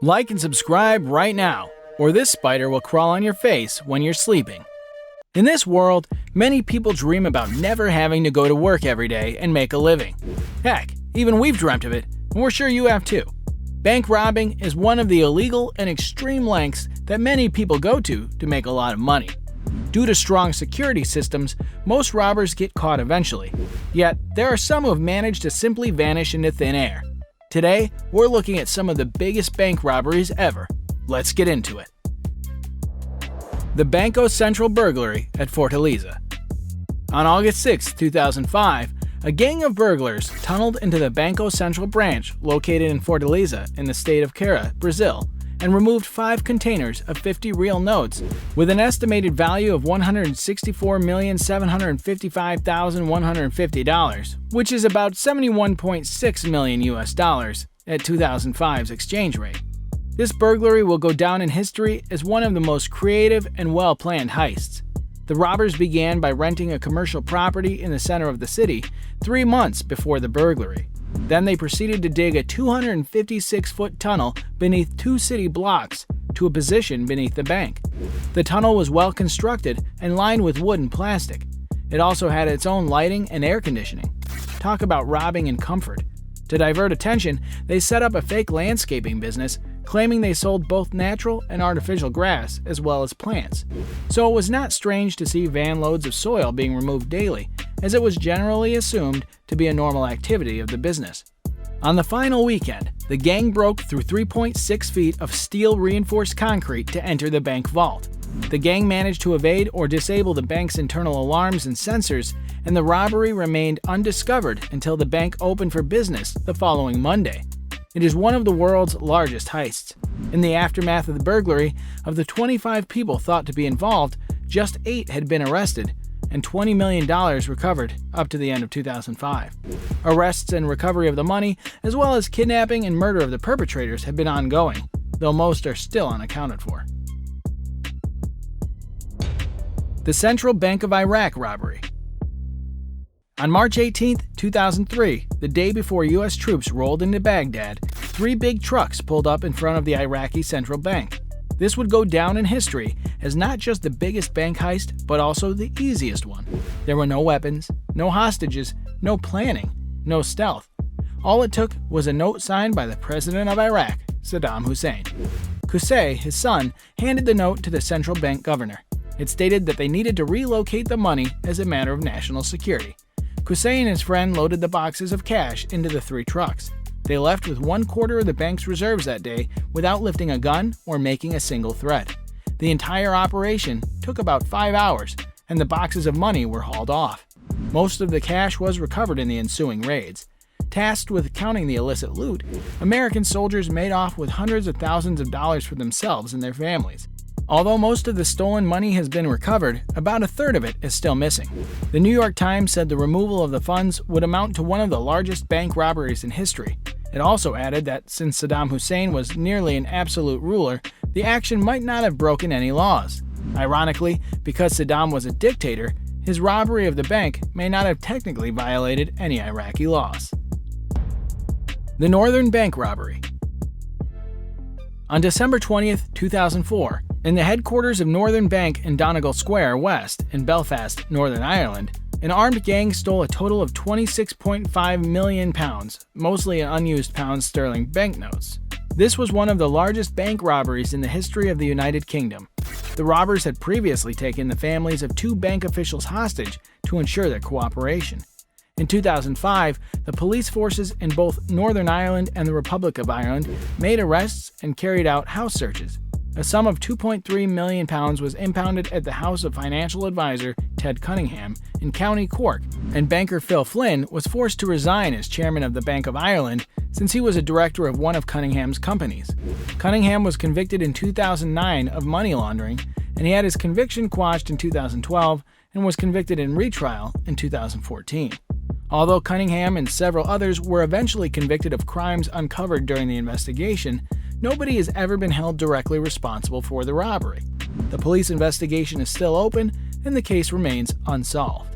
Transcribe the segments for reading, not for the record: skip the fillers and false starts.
Like and subscribe right now, or this spider will crawl on your face when you're sleeping. In this world, many people dream about never having to go to work every day and make a living. Heck, even we've dreamt of it, and we're sure you have too. Bank robbing is one of the illegal and extreme lengths that many people go to make a lot of money. Due to strong security systems, most robbers get caught eventually. Yet, there are some who have managed to simply vanish into thin air. Today, we're looking at some of the biggest bank robberies ever. Let's get into it. The Banco Central burglary at Fortaleza. On August 6, 2005, a gang of burglars tunneled into the Banco Central branch located in Fortaleza in the state of Ceará, Brazil, and removed 5 containers of 50 real notes with an estimated value of $164,755,150, which is about $71.6 million US dollars at 2005's exchange rate. This burglary will go down in history as one of the most creative and well-planned heists. The robbers began by renting a commercial property in the center of the city 3 months before the burglary. Then they proceeded to dig a 256-foot tunnel beneath 2 city blocks to a position beneath the bank. The tunnel was well constructed and lined with wood and plastic. It also had its own lighting and air conditioning. Talk about robbing in comfort. To divert attention, they set up a fake landscaping business, claiming they sold both natural and artificial grass as well as plants. So it was not strange to see van loads of soil being removed daily, as it was generally assumed to be a normal activity of the business. On the final weekend, the gang broke through 3.6 feet of steel-reinforced concrete to enter the bank vault. The gang managed to evade or disable the bank's internal alarms and sensors, and the robbery remained undiscovered until the bank opened for business the following Monday. It is one of the world's largest heists. In the aftermath of the burglary, of the 25 people thought to be involved, just 8 had been arrested, and $20 million recovered up to the end of 2005. Arrests and recovery of the money, as well as kidnapping and murder of the perpetrators, have been ongoing, though most are still unaccounted for. The Central Bank of Iraq robbery. On March 18, 2003, the day before U.S. troops rolled into Baghdad, 3 big trucks pulled up in front of the Iraqi Central Bank. This would go down in history as not just the biggest bank heist, but also the easiest one. There were no weapons, no hostages, no planning, no stealth. All it took was a note signed by the president of Iraq, Saddam Hussein. Qusay, his son, handed the note to the central bank governor. It stated that they needed to relocate the money as a matter of national security. Qusay and his friend loaded the boxes of cash into the 3 trucks. They left with 1/4 of the bank's reserves that day without lifting a gun or making a single threat. The entire operation took about 5 hours, and the boxes of money were hauled off. Most of the cash was recovered in the ensuing raids. Tasked with counting the illicit loot, American soldiers made off with hundreds of thousands of dollars for themselves and their families. Although most of the stolen money has been recovered, about 1/3 of it is still missing. The New York Times said the removal of the funds would amount to one of the largest bank robberies in history. It also added that since Saddam Hussein was nearly an absolute ruler, the action might not have broken any laws. Ironically, because Saddam was a dictator, his robbery of the bank may not have technically violated any Iraqi laws. The Northern Bank Robbery. On December 20, 2004, in the headquarters of Northern Bank in Donegal Square West in Belfast, Northern Ireland, an armed gang stole a total of £26.5 million, mostly in unused pound sterling banknotes. This was one of the largest bank robberies in the history of the United Kingdom. The robbers had previously taken the families of 2 bank officials hostage to ensure their cooperation. In 2005, the police forces in both Northern Ireland and the Republic of Ireland made arrests and carried out house searches. A sum of £2.3 million was impounded at the house of financial advisor Ted Cunningham in County Cork, and banker Phil Flynn was forced to resign as chairman of the Bank of Ireland since he was a director of one of Cunningham's companies. Cunningham was convicted in 2009 of money laundering, and he had his conviction quashed in 2012 and was convicted in retrial in 2014. Although Cunningham and several others were eventually convicted of crimes uncovered during the investigation, nobody has ever been held directly responsible for the robbery. The police investigation is still open, and the case remains unsolved.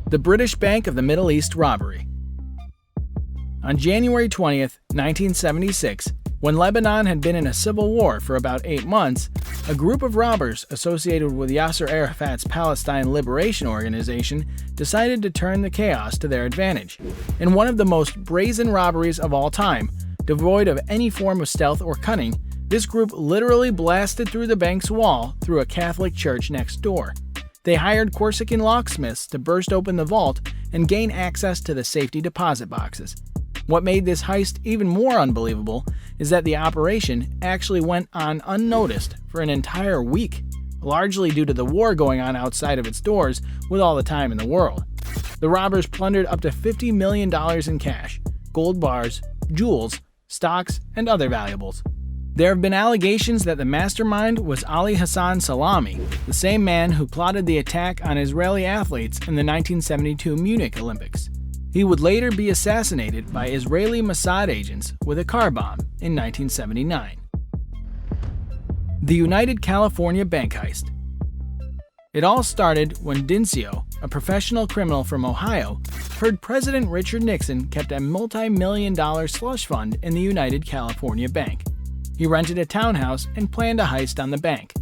The British Bank of the Middle East robbery. On January 20, 1976, When Lebanon had been in a civil war for about 8 months, a group of robbers associated with Yasser Arafat's Palestine Liberation Organization decided to turn the chaos to their advantage. In one of the most brazen robberies of all time, devoid of any form of stealth or cunning, this group literally blasted through the bank's wall through a Catholic church next door. They hired Corsican locksmiths to burst open the vault and gain access to the safety deposit boxes. What made this heist even more unbelievable is that the operation actually went on unnoticed for an entire week, largely due to the war going on outside of its doors with all the time in the world. The robbers plundered up to $50 million in cash, gold bars, jewels, stocks, and other valuables. There have been allegations that the mastermind was Ali Hassan Salami, the same man who plotted the attack on Israeli athletes in the 1972 Munich Olympics. He would later be assassinated by Israeli Mossad agents with a car bomb in 1979. The United California Bank Heist. It all started when Dincio, a professional criminal from Ohio, heard President Richard Nixon kept a multi-million-dollar slush fund in the United California Bank. He rented a townhouse and planned a heist on the bank.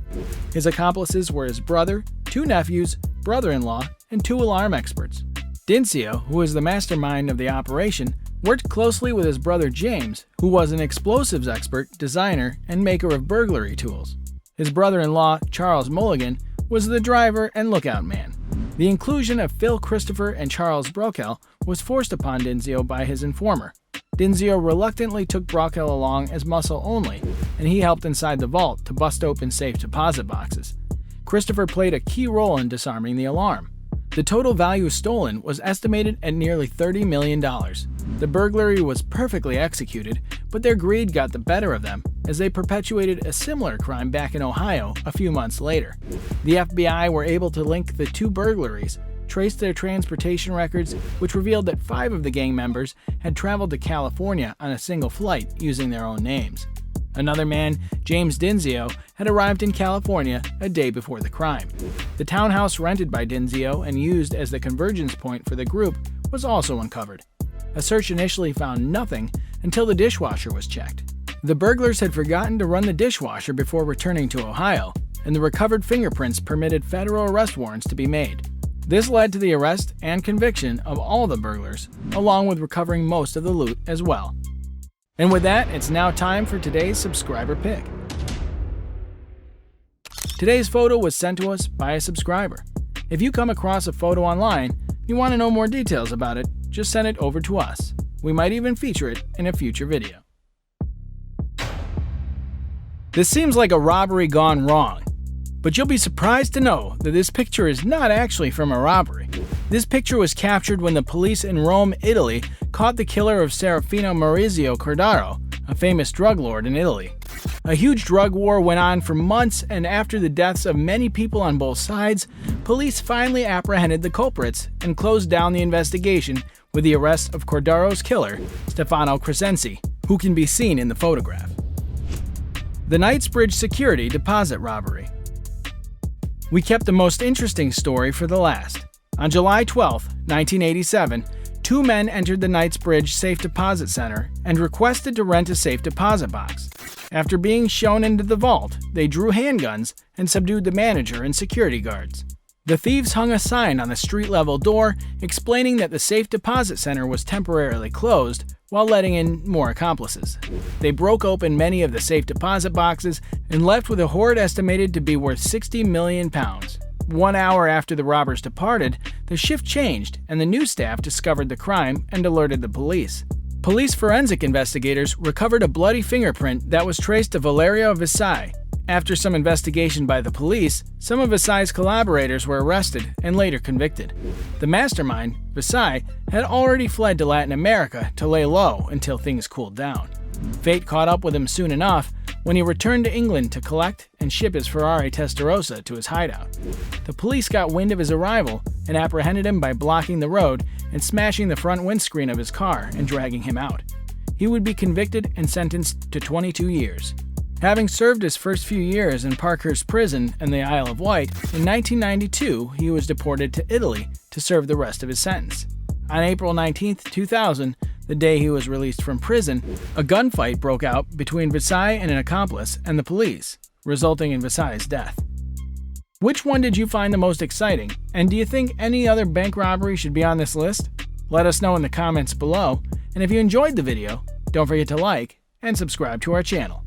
His accomplices were his brother, 2 nephews, brother-in-law, and 2 alarm experts. Dincio, who was the mastermind of the operation, worked closely with his brother James, who was an explosives expert, designer, and maker of burglary tools. His brother-in-law, Charles Mulligan, was the driver and lookout man. The inclusion of Phil Christopher and Charles Brokel was forced upon Dincio by his informer. Dincio reluctantly took Brokel along as muscle only, and he helped inside the vault to bust open safe deposit boxes. Christopher played a key role in disarming the alarm. The total value stolen was estimated at nearly $30 million. The burglary was perfectly executed, but their greed got the better of them as they perpetuated a similar crime back in Ohio a few months later. The FBI were able to link the 2 burglaries, traced their transportation records, which revealed that 5 of the gang members had traveled to California on a single flight using their own names. Another man, James Dincio, had arrived in California a day before the crime. The townhouse rented by Dincio and used as the convergence point for the group was also uncovered. A search initially found nothing until the dishwasher was checked. The burglars had forgotten to run the dishwasher before returning to Ohio, and the recovered fingerprints permitted federal arrest warrants to be made. This led to the arrest and conviction of all the burglars, along with recovering most of the loot as well. And with that, it's now time for today's subscriber pick. Today's photo was sent to us by a subscriber. If you come across a photo online, you want to know more details about it, just send it over to us. We might even feature it in a future video. This seems like a robbery gone wrong, but you'll be surprised to know that this picture is not actually from a robbery. This picture was captured when the police in Rome, Italy, caught the killer of Serafino Maurizio Cordaro, a famous drug lord in Italy. A huge drug war went on for months, and after the deaths of many people on both sides, police finally apprehended the culprits and closed down the investigation with the arrest of Cordaro's killer, Stefano Crescenzi, who can be seen in the photograph. The Knightsbridge Security Deposit Robbery. We kept the most interesting story for the last. On July 12, 1987, 2 men entered the Knightsbridge Safe Deposit Center and requested to rent a safe deposit box. After being shown into the vault, they drew handguns and subdued the manager and security guards. The thieves hung a sign on the street-level door explaining that the safe deposit center was temporarily closed while letting in more accomplices. They broke open many of the safe deposit boxes and left with a hoard estimated to be worth £60 million. 1 hour after the robbers departed, the shift changed and the new staff discovered the crime and alerted the police. Police forensic investigators recovered a bloody fingerprint that was traced to Valerio Visai. After some investigation by the police, some of Visai's collaborators were arrested and later convicted. The mastermind, Visai, had already fled to Latin America to lay low until things cooled down. Fate caught up with him soon enough when he returned to England to collect and ship his Ferrari Testarossa to his hideout. The police got wind of his arrival and apprehended him by blocking the road and smashing the front windscreen of his car and dragging him out. He would be convicted and sentenced to 22 years. Having served his first few years in Parkhurst Prison in the Isle of Wight, in 1992 he was deported to Italy to serve the rest of his sentence. On April 19, 2000, the day he was released from prison, a gunfight broke out between Visay and an accomplice and the police, resulting in Visay's death. Which one did you find the most exciting, and do you think any other bank robbery should be on this list? Let us know in the comments below, and if you enjoyed the video, don't forget to like and subscribe to our channel.